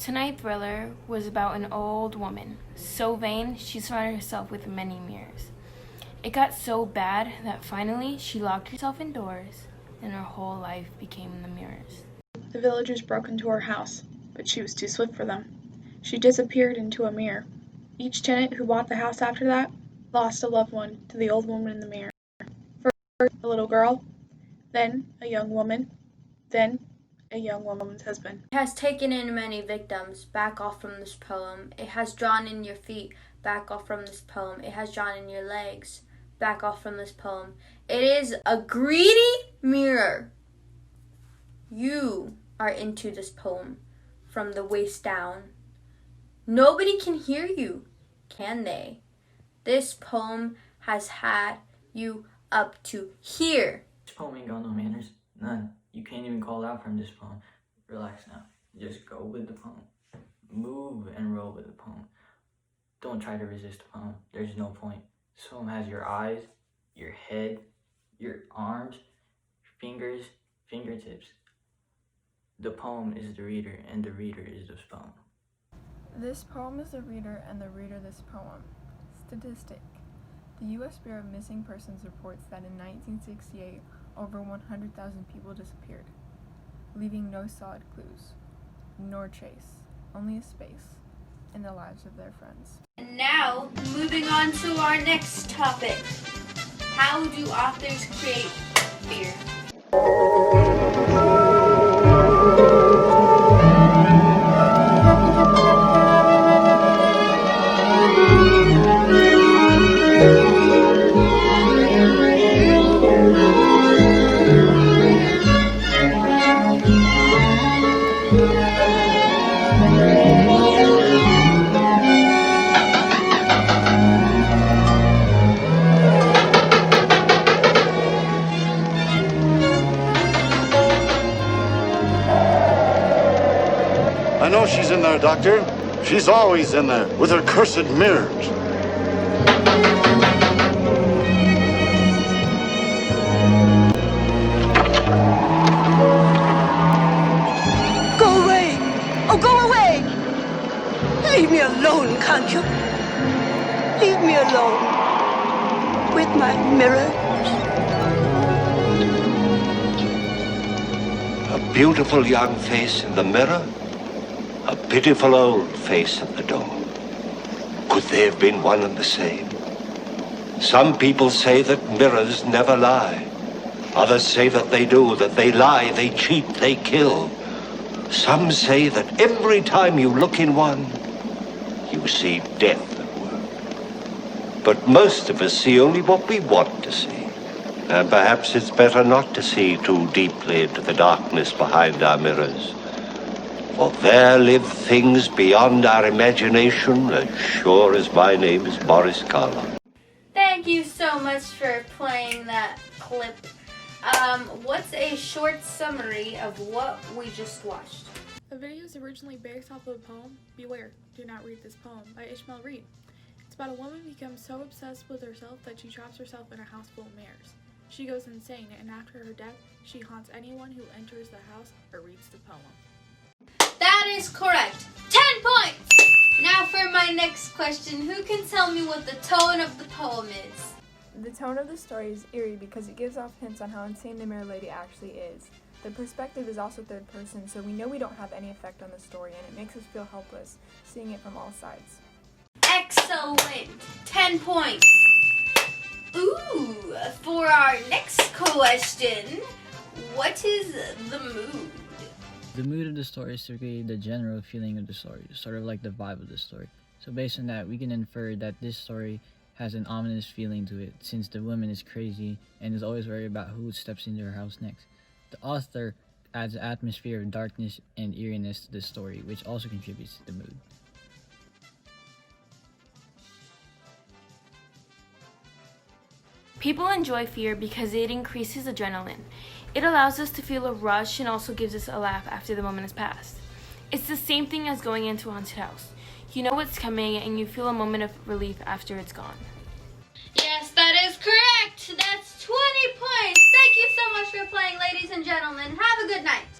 Tonight's thriller was about an old woman, so vain she surrounded herself with many mirrors. It got so bad that finally she locked herself indoors and her whole life became the mirrors. The villagers broke into her house, but she was too swift for them. She disappeared into a mirror. Each tenant who bought the house after that lost a loved one to the old woman in the mirror. First, a little girl, then a young woman, then a young woman's husband. It has taken in many victims. Back off from this poem. It has drawn in your feet. Back off from this poem. It has drawn in your legs. Back off from this poem. It is a greedy mirror. You are into this poem from the waist down. Nobody can hear you, can they? This poem has had you up to here. This poem ain't got no manners. None. You can't even call out from this poem. Relax now. Just go with the poem. Move and roll with the poem. Don't try to resist the poem. There's no point. This poem has your eyes, your head, your arms, fingers, fingertips. The poem is the reader, and the reader is this poem. This poem is the reader, and the reader this poem. Statistic. The U.S. Bureau of Missing Persons reports that in 1968, over 100,000 people disappeared, leaving no solid clues, nor trace, only a space in the lives of their friends. And now, moving on to our next topic. How do authors create fear? I know she's in there, Doctor. She's always in there, with her cursed mirrors. Go away! Oh, go away! Leave me alone, can't you? Leave me alone with my mirrors. A beautiful young face in the mirror, a pitiful old face at the door. Could they have been one and the same? Some people say that mirrors never lie. Others say that they do, that they lie, they cheat, they kill. Some say that every time you look in one, you see death at work. But most of us see only what we want to see. And perhaps it's better not to see too deeply into the darkness behind our mirrors. For there live things beyond our imagination, as sure as my name is Boris Karloff. Thank you so much for playing that clip. What's a short summary of what we just watched? The video is originally based off of the poem Beware, Do Not Read This Poem by Ishmael Reed. It's about a woman who becomes so obsessed with herself that she traps herself in a house full of mirrors. She goes insane, and after her death, she haunts anyone who enters the house or reads the poem. That is correct. 10 points! Now for my next question. Who can tell me what the tone of the poem is? The tone of the story is eerie because it gives off hints on how insane the mirror lady actually is. The perspective is also third person, so we know we don't have any effect on the story, and it makes us feel helpless, seeing it from all sides. Excellent! 10 points! Ooh, for our next question, what is the mood? The mood of the story is typically the general feeling of the story, sort of like the vibe of the story. So based on that, we can infer that this story has an ominous feeling to it, since the woman is crazy and is always worried about who steps into her house next. The author adds an atmosphere of darkness and eeriness to the story, which also contributes to the mood. People enjoy fear because it increases adrenaline. It allows us to feel a rush and also gives us a laugh after the moment has passed. It's the same thing as going into a haunted house. You know what's coming and you feel a moment of relief after it's gone. Yes, that is correct. That's 20 points. Thank you so much for playing, ladies and gentlemen. Have a good night.